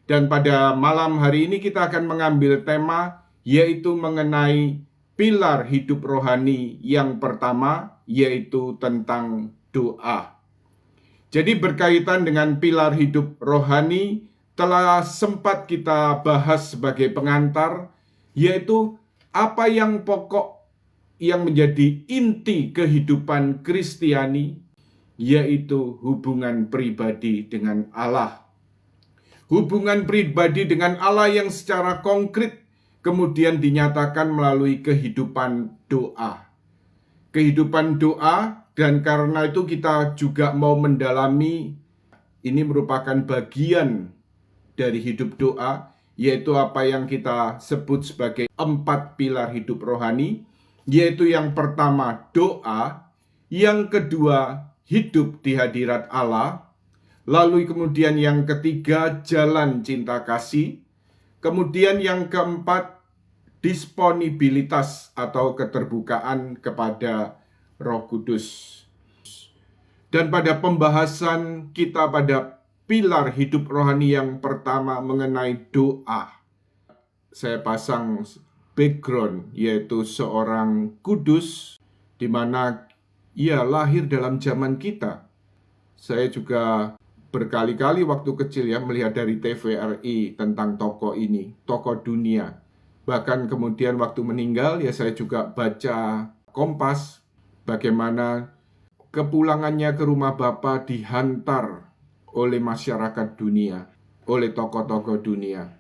Dan pada malam hari ini kita akan mengambil tema yaitu mengenai pilar hidup rohani yang pertama, yaitu tentang doa. Jadi berkaitan dengan pilar hidup rohani telah sempat kita bahas sebagai pengantar, yaitu apa yang pokok yang menjadi inti kehidupan Kristiani, yaitu hubungan pribadi dengan Allah. Hubungan pribadi dengan Allah yang secara konkret kemudian dinyatakan melalui kehidupan doa. Kehidupan doa, dan karena itu kita juga mau mendalami, ini merupakan bagian dari hidup doa, yaitu apa yang kita sebut sebagai 4 pilar hidup rohani, yaitu yang pertama doa, yang kedua hidup di hadirat Allah, lalu kemudian yang ketiga jalan cinta kasih, kemudian yang keempat disponibilitas atau keterbukaan kepada Roh Kudus. Dan pada pembahasan kita pada pilar hidup rohani yang pertama mengenai doa, saya pasang background, yaitu seorang kudus di mana ia lahir dalam zaman kita. Saya juga berkali-kali waktu kecil melihat dari TVRI tentang tokoh ini, tokoh dunia. Bahkan kemudian waktu meninggal saya juga baca Kompas bagaimana kepulangannya ke rumah Bapa dihantar oleh masyarakat dunia, oleh tokoh-tokoh dunia.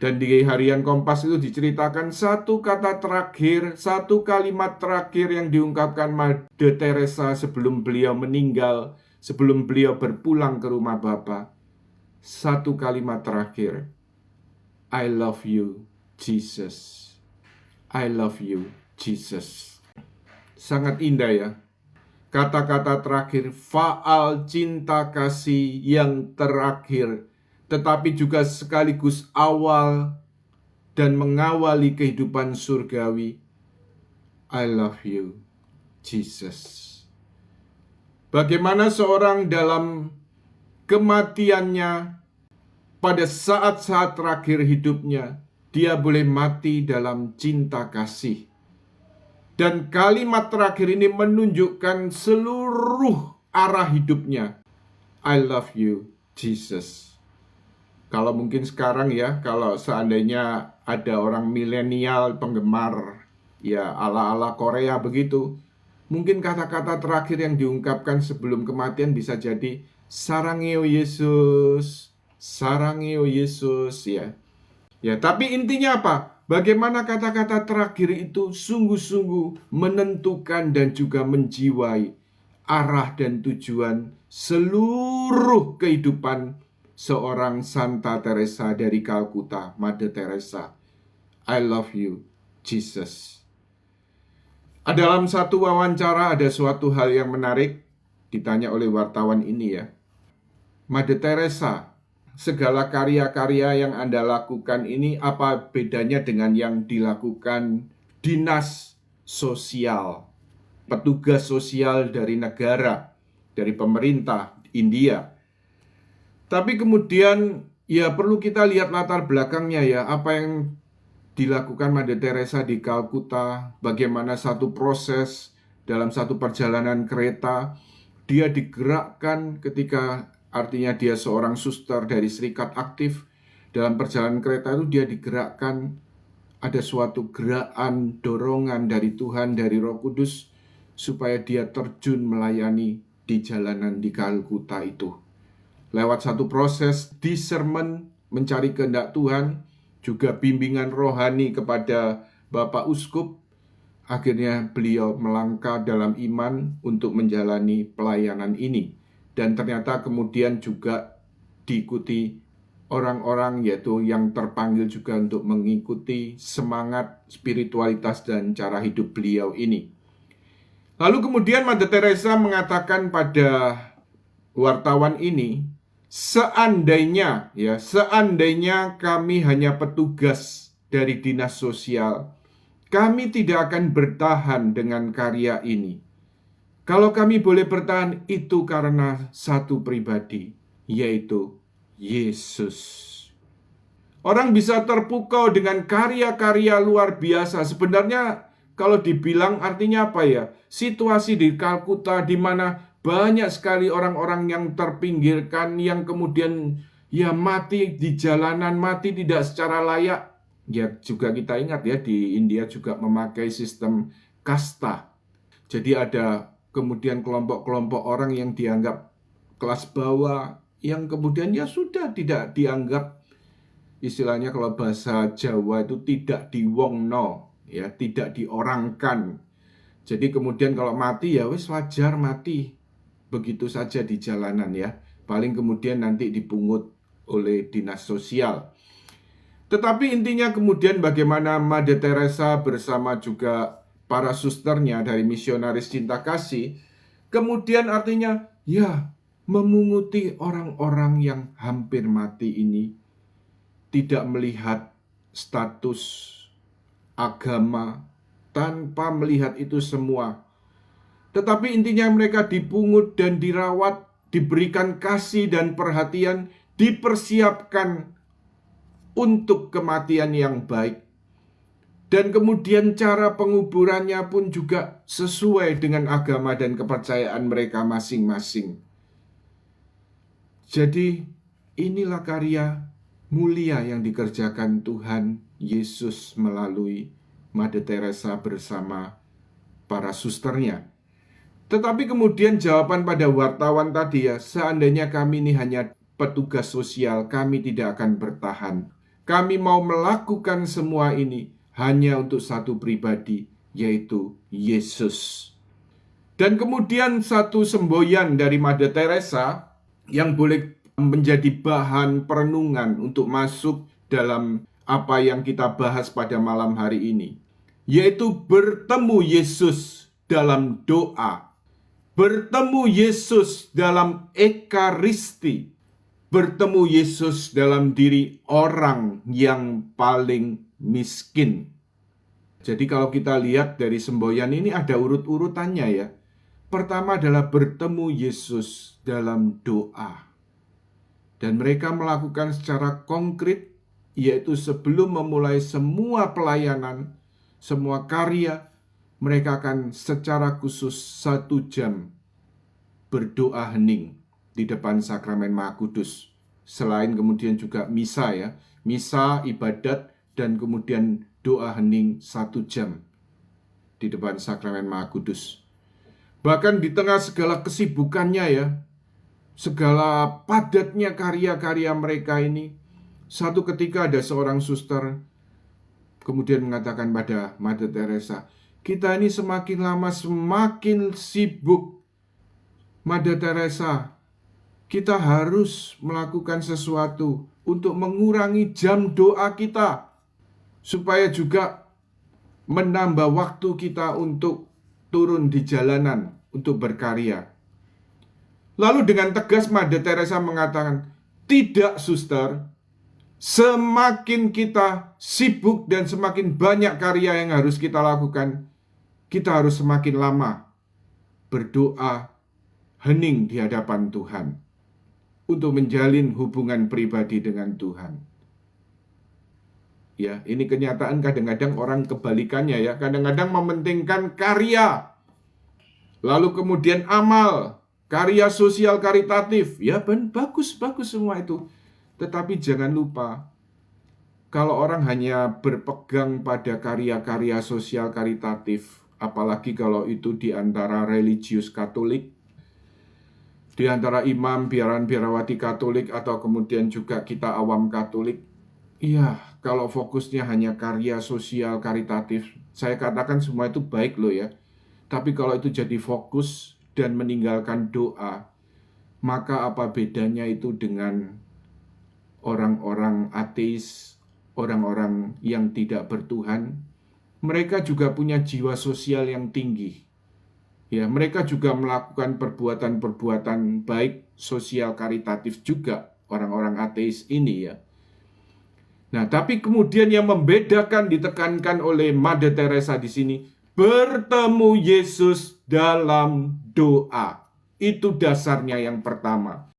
Dan di harian Kompas itu diceritakan satu kata terakhir, satu kalimat terakhir yang diungkapkan Mother Teresa sebelum beliau meninggal, sebelum beliau berpulang ke rumah Bapa. Satu kalimat terakhir, I love you, Jesus. I love you, Jesus. Sangat indah ya. Kata-kata terakhir, faal cinta kasih yang terakhir, tetapi juga sekaligus awal dan mengawali kehidupan surgawi. I love you, Jesus. Bagaimana seorang dalam kematiannya, pada saat-saat terakhir hidupnya, dia boleh mati dalam cinta kasih. Dan kalimat terakhir ini menunjukkan seluruh arah hidupnya. I love you, Jesus. Kalau mungkin sekarang kalau seandainya ada orang milenial penggemar ala-ala Korea begitu, mungkin kata-kata terakhir yang diungkapkan sebelum kematian bisa jadi Sarangeo Yesus, Sarangeo Yesus Ya, tapi intinya apa? Bagaimana kata-kata terakhir itu sungguh-sungguh menentukan dan juga menjiwai arah dan tujuan seluruh kehidupan seorang Santa Teresa dari Kalkuta, Mother Teresa. I love you, Jesus. Dalam satu wawancara ada suatu hal yang menarik ditanya oleh wartawan ini Mother Teresa, segala karya-karya yang Anda lakukan ini apa bedanya dengan yang dilakukan dinas sosial, petugas sosial dari negara, dari pemerintah India? Tapi kemudian perlu kita lihat latar belakangnya apa yang dilakukan Mother Teresa di Kalkuta, bagaimana satu proses dalam satu perjalanan kereta, dia digerakkan ketika artinya dia seorang suster dari Serikat Aktif. Dalam perjalanan kereta itu dia digerakkan, ada suatu gerakan, dorongan dari Tuhan, dari Roh Kudus, supaya dia terjun melayani di jalanan di Kalkuta itu. Lewat satu proses discernment, mencari kehendak Tuhan, juga bimbingan rohani kepada Bapak Uskup, akhirnya beliau melangkah dalam iman untuk menjalani pelayanan ini. Dan ternyata kemudian juga diikuti orang-orang yaitu yang terpanggil juga untuk mengikuti semangat spiritualitas dan cara hidup beliau ini. Lalu kemudian Mother Teresa mengatakan pada wartawan ini, seandainya kami hanya petugas dari dinas sosial, kami tidak akan bertahan dengan karya ini. Kalau kami boleh bertahan, itu karena satu pribadi, yaitu Yesus. Orang bisa terpukau dengan karya-karya luar biasa. Sebenarnya kalau dibilang artinya apa ya? Situasi di Kalkuta di mana banyak sekali orang-orang yang terpinggirkan, yang kemudian ya mati di jalanan, mati tidak secara layak. Ya juga kita ingat ya, di India juga memakai sistem kasta. Jadi ada kemudian kelompok-kelompok orang yang dianggap kelas bawah, yang kemudian ya sudah tidak dianggap, istilahnya kalau bahasa Jawa itu tidak diwongno, ya tidak diorangkan. Jadi kemudian kalau mati ya wis wajar mati begitu saja di jalanan ya. Paling kemudian nanti dipungut oleh dinas sosial. Tetapi intinya kemudian bagaimana Mother Teresa bersama juga para susternya dari misionaris cinta kasih, kemudian artinya ya memunguti orang-orang yang hampir mati ini, tidak melihat status agama, tanpa melihat itu semua. Tetapi intinya mereka dipungut dan dirawat, diberikan kasih dan perhatian, dipersiapkan untuk kematian yang baik. Dan kemudian cara penguburannya pun juga sesuai dengan agama dan kepercayaan mereka masing-masing. Jadi inilah karya mulia yang dikerjakan Tuhan Yesus melalui Mother Teresa bersama para susternya. Tetapi kemudian jawaban pada wartawan tadi ya, seandainya kami ini hanya petugas sosial, kami tidak akan bertahan. Kami mau melakukan semua ini hanya untuk satu pribadi, yaitu Yesus. Dan kemudian satu semboyan dari Mother Teresa yang boleh menjadi bahan perenungan untuk masuk dalam apa yang kita bahas pada malam hari ini, yaitu bertemu Yesus dalam doa, bertemu Yesus dalam ekaristi, bertemu Yesus dalam diri orang yang paling miskin. Jadi kalau kita lihat dari semboyan ini ada urut-urutannya ya. Pertama adalah bertemu Yesus dalam doa. Dan mereka melakukan secara konkret, yaitu sebelum memulai semua pelayanan, semua karya, mereka akan secara khusus 1 jam berdoa hening di depan sakramen Maha Kudus. Selain kemudian juga misa ya, misa, ibadat, dan kemudian doa hening 1 jam di depan sakramen Maha Kudus. Bahkan di tengah segala kesibukannya ya, segala padatnya karya-karya mereka ini, satu ketika ada seorang suster kemudian mengatakan pada Mother Teresa, kita ini semakin lama semakin sibuk. Mother Teresa, kita harus melakukan sesuatu untuk mengurangi jam doa kita, supaya juga menambah waktu kita untuk turun di jalanan, untuk berkarya. Lalu dengan tegas Mother Teresa mengatakan, tidak suster, semakin kita sibuk dan semakin banyak karya yang harus kita lakukan, kita harus semakin lama berdoa hening di hadapan Tuhan untuk menjalin hubungan pribadi dengan Tuhan. Ya, ini kenyataan kadang-kadang orang kebalikannya ya. Kadang-kadang mementingkan karya, lalu kemudian amal, karya sosial karitatif. Ya, bagus-bagus semua itu. Tetapi jangan lupa, kalau orang hanya berpegang pada karya-karya sosial karitatif, apalagi kalau itu di antara religius Katolik, di antara imam, biaran-biarawati Katolik, atau kemudian juga kita awam Katolik, iya, kalau fokusnya hanya karya sosial karitatif, saya katakan semua itu baik loh ya. Tapi kalau itu jadi fokus dan meninggalkan doa, maka apa bedanya itu dengan orang-orang ateis, orang-orang yang tidak bertuhan? Mereka juga punya jiwa sosial yang tinggi. Ya, mereka juga melakukan perbuatan-perbuatan baik sosial karitatif juga, orang-orang ateis ini ya. Nah, tapi kemudian yang membedakan ditekankan oleh Mother Teresa di sini, bertemu Yesus dalam doa. Itu dasarnya yang pertama.